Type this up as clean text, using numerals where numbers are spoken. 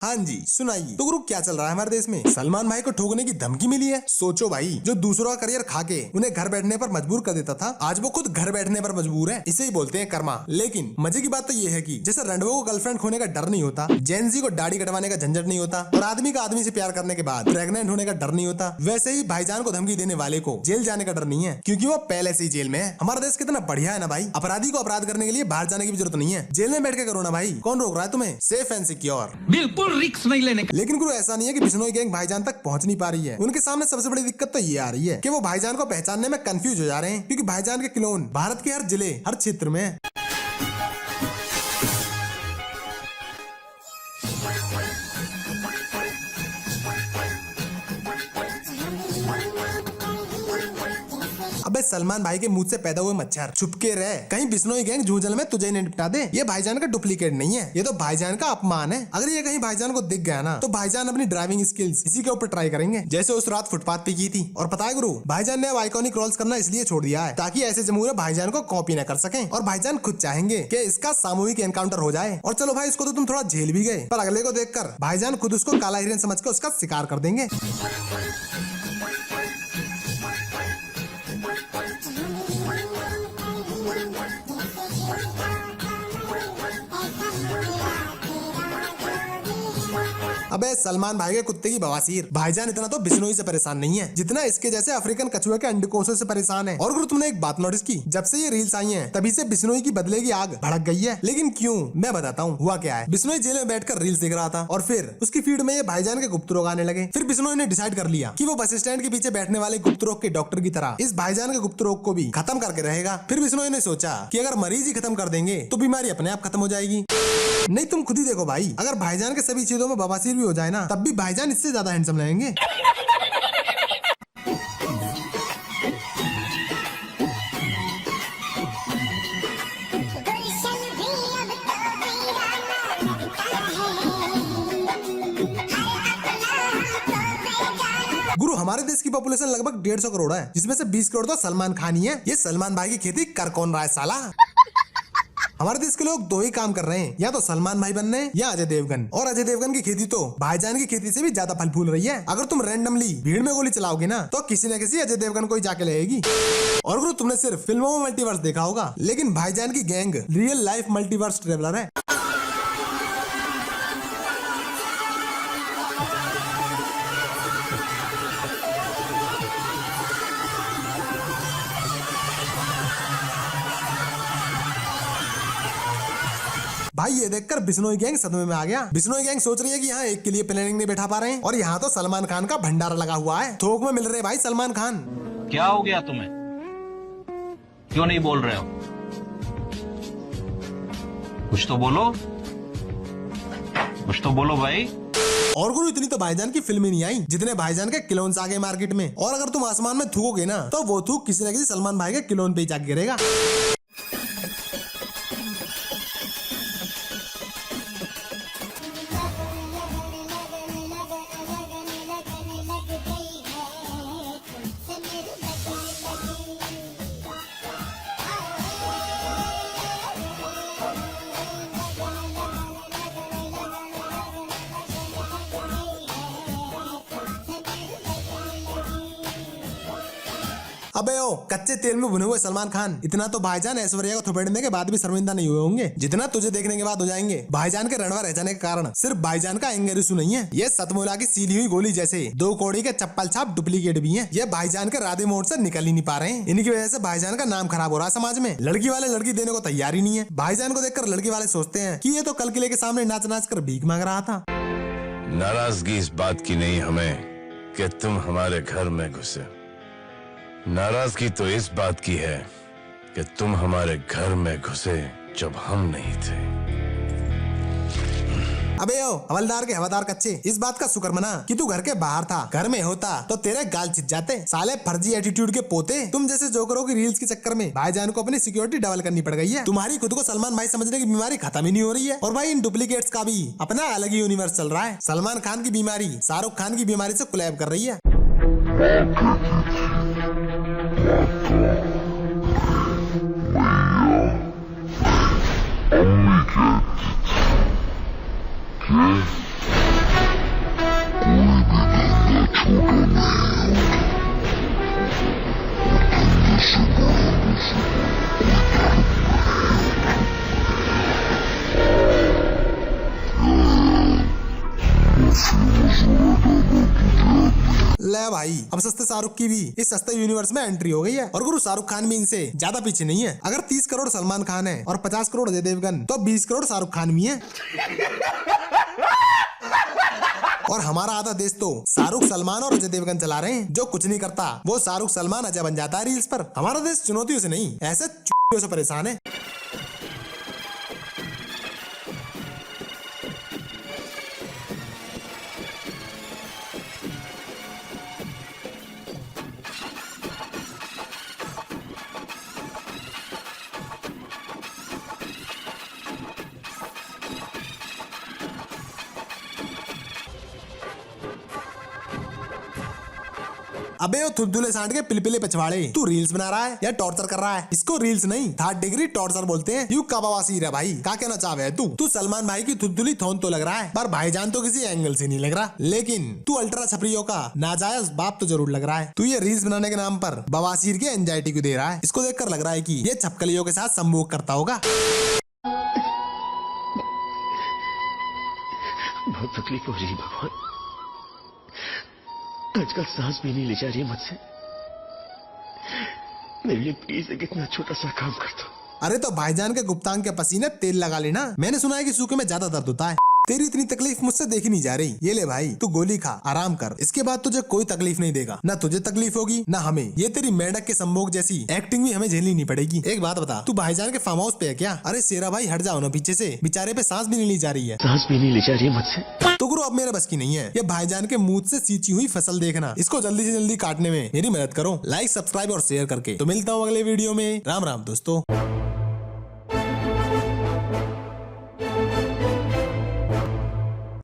हाँ जी सुनाइए। तो गुरु क्या चल रहा है हमारे देश में? सलमान भाई को ठोकने की धमकी मिली है। सोचो भाई, जो दूसरों का करियर खा के उन्हें घर बैठने पर मजबूर कर देता था, आज वो खुद घर बैठने पर मजबूर है। इसे ही बोलते हैं कर्मा। लेकिन मजे की बात तो ये है कि जैसे रणवो को गर्लफ्रेंड खोने का डर नहीं होता, जेंजी को दाढ़ी कटवाने का झंझट नहीं होता और आदमी का आदमी से प्यार करने के बाद प्रेग्नेंट होने का डर नहीं होता, वैसे ही भाईजान को धमकी देने वाले को जेल जाने का डर नहीं है, क्योंकि वो पहले से ही जेल में है। हमारा देश कितना बढ़िया है ना भाई। अपराधी को अपराध करने के लिए बाहर जाने की भी जरूरत नहीं है, जेल में बैठ के करो ना भाई। कौन रोक रहा है तुम्हें? सेफ एंड सिक्योर, बिल्कुल रिस्क नहीं लेने। लेकिन गुरु ऐसा नहीं है कि बिश्नोई गैंग भाईजान तक पहुंच नहीं पा रही है। उनके सामने सबसे बड़ी दिक्कत तो ये आ रही है कि वो भाईजान को पहचानने में कंफ्यूज हो जा रहे हैं, क्योंकि भाईजान के क्लोन भारत के हर जिले हर क्षेत्र में है। अबे सलमान भाई के मुंह से पैदा हुए मच्छर, छुपके रह, कहीं बिश्नोई गैंग झूझल में तुझे नहीं निपटा दे। ये भाईजान का डुप्लीकेट नहीं है, ये तो भाईजान का अपमान है। अगर ये कहीं भाईजान को दिख गया ना, तो भाईजान अपनी ड्राइविंग स्किल्स इसी के ऊपर ट्राई करेंगे, जैसे उस रात फुटपाथ पे की थी। और पता है गुरु, भाईजान ने अब आइकॉनिक रोल्स करना इसलिए छोड़ दिया है ताकि ऐसे जमूरे भाईजान को कॉपी न कर सकें। और भाईजान खुद चाहेंगे कि इसका सामूहिक एनकाउंटर हो जाए। और चलो भाई, इसको तो तुम थोड़ा झेल भी गए, पर अगले को देखकर भाईजान खुद उसको काला हिरन समझ कर उसका शिकार कर देंगे। अबे सलमान भाई के कुत्ते की बवासीर, भाईजान इतना तो बिश्नोई से परेशान नहीं है जितना इसके जैसे अफ्रीकन कछुए के अंडकोशों से परेशान है। और गुरु तुमने एक बात नोटिस की, जब से ये रील्स आई हैं तभी से बिश्नोई की बदले की आग भड़क गई है। लेकिन क्यों, मैं बताता हूँ हुआ क्या है। बिश्नोई जेल में बैठकर रील्स देख रहा था और फिर उसकी फीड में ये भाईजान के गुप्त रोग आने लगे। फिर बिश्नोई ने डिसाइड कर लिया कि वो बस स्टैंड के पीछे बैठने वाले गुप्त रोग के डॉक्टर की तरह इस भाईजान के गुप्त रोग को भी खत्म करके रहेगा। फिर बिश्नोई ने सोचा कि अगर मरीज ही खत्म कर देंगे तो बीमारी अपने आप खत्म हो जाएगी। नहीं तुम खुद ही देखो भाई, अगर भाईजान के सभी चीजों में बवासीर भी हो जाए ना, तब भी भाईजान इससे ज्यादा हैंडसम लगेंगे। गुरु हमारे देश की पॉपुलेशन लगभग 150 करोड़ है, जिसमें से 20 करोड़ तो सलमान खान ही है। ये सलमान भाई की खेती कर कौन रहा है साला? हमारे देश के लोग दो ही काम कर रहे हैं, या तो सलमान भाई बनने या अजय देवगन। और अजय देवगन की खेती तो भाईजान की खेती से भी ज्यादा फल फूल रही है। अगर तुम रैंडमली भीड़ में गोली चलाओगे ना, तो किसी न किसी अजय देवगन को ही जाके लगेगी। और गुरु तुमने सिर्फ फिल्मों में मल्टीवर्स देखा होगा, लेकिन भाईजान की gang real life multiverse traveller है। भाई ये देखकर बिश्नोई गैंग सदमे में आ गया। बिश्नोई गैंग सोच रही है कि यहाँ एक के लिए प्लानिंग नहीं बैठा पा रहे हैं, और यहाँ तो सलमान खान का भंडारा लगा हुआ है। थोक में मिल रहे भाई सलमान खान। क्या हो गया तुम्हें? क्यों नहीं बोल रहे हो? कुछ तो बोलो, कुछ तो बोलो भाई। और गुरु इतनी तो भाईजान की फिल्म ही नहीं आई जितने भाईजान के क्लोन्स आ गए मार्केट में। और अगर तुम आसमान में थूकोगे ना, तो वो थूक किसी न किसी सलमान भाई के क्लोन पे ही जाके गिरेगा। अबे ओ कच्चे तेल में भुने हुए सलमान खान, इतना तो भाईजान ऐश्वर्या को थपेड़ने के बाद भी शर्मिंदा नहीं हुए होंगे जितना तुझे देखने के बाद हो जाएंगे। भाईजान के रणवा रह जाने के कारण सिर्फ भाईजान का एंगर इशू नहीं है, ये सतमोला की सीली हुई गोली जैसे 2 कौड़ी के चप्पल छाप डुप्लीकेट भी हैं। ये भाईजान के राधे मोड़ से निकल ही नहीं पा रहे हैं। इनकी वजह से भाईजान का नाम खराब हो रहा है समाज में। लड़की वाले लड़की देने को तैयार ही नहीं है। भाईजान को देखकर लड़की वाले सोचते हैं कि ये तो कल किले के सामने नाच नाच कर भीख मांग रहा था। नाराजगी इस बात की नहीं हमें कि तुम हमारे घर में घुसे, नाराजगी तो इस बात की है कि तुम हमारे घर में घुसे जब हम नहीं थे। अबे ओ हवलदार के हवादार कच्चे, इस बात का शुक्र मना कि तू घर के बाहर था। घर में होता तो तेरे गाल छिद जाते। साले फर्जी एटीट्यूड के पोते, तुम जैसे जोकरों की रील्स के चक्कर में भाईजान को अपनी सिक्योरिटी डबल करनी पड़ गई है। तुम्हारी खुद को सलमान भाई समझने की बीमारी खत्म ही नहीं हो रही है। और भाई इन डुप्लीकेट्स का भी अपना अलग ही यूनिवर्स चल रहा है। सलमान खान की बीमारी शाहरुख खान की बीमारी से कोलैब कर रही है। Only get ले भाई, अब सस्ते शाहरुख की भी इस सस्ते यूनिवर्स में एंट्री हो गई है और गुरु शाहरुख खान भी इनसे ज्यादा पीछे नहीं है। अगर 30 करोड़ सलमान खान है और 50 करोड़ अजय देवगन तो 20 करोड़ शाहरुख खान भी है। और हमारा आधा देश तो शाहरुख सलमान और अजय देवगन चला रहे हैं। जो कुछ नहीं करता वो शाहरुख सलमान अजय बन जाता है रील्स पर। हमारा देश चुनौतियों से नहीं, ऐसे चुनौतियों से परेशान है। अबे वो थुलथुले सांड के पिलपिले पिछवाड़े, तू रील्स बना रहा है या टॉर्चर कर रहा है? इसको रील्स नहीं 3rd डिग्री टॉर्चर बोलते हैं। यू का बवासीर है भाई, का कहना चाहे है तू सलमान भाई की थुलथुली थोन तो लग रहा है, पर भाईजान तो किसी एंगल से नहीं लग रहा। लेकिन तू अल्ट्रा छपरियों का नाजायज बाप तो जरूर लग रहा है। तू ये रील्स बनाने के नाम पर बवासीर की एंजाइटी को दे रहा है। इसको देखकर लग रहा है कि ये छपकलियों के साथ संभोग करता होगा। बहुत तकलीफ हो रही है भगवान, आजकल सांस भी नहीं ले जा रही है मुझसे। मेरे लिए प्लीज एक इतना छोटा सा काम कर दो। अरे तो भाईजान के गुप्तांग के पसीने तेल लगा लेना। मैंने सुना है कि सूखे में ज्यादा दर्द होता है। तेरी इतनी तकलीफ मुझसे देखी नहीं जा रही। ये ले भाई, तू गोली खा, आराम कर, इसके बाद तुझे कोई तकलीफ नहीं देगा। ना तुझे तकलीफ होगी ना हमें। ये तेरी मेंढक के संभोग जैसी एक्टिंग भी हमें झेलनी नहीं पड़ेगी। एक बात बता, तू भाईजान के फार्म हाउस पे है क्या? अरे शेरा भाई हट जाओ ना पीछे से, बेचारे पे सांस भी नहीं ली जा रही है। सांस भी नहीं ले जा रही है मुझसे। तो गुरु अब मेरे बस की नहीं है। ये भाईजान के मुंह से सींची हुई फसल देखना। इसको जल्दी से जल्दी काटने में मेरी मदद करो, लाइक सब्सक्राइब और शेयर करके। तो मिलता हूँ अगले वीडियो में। राम राम दोस्तों।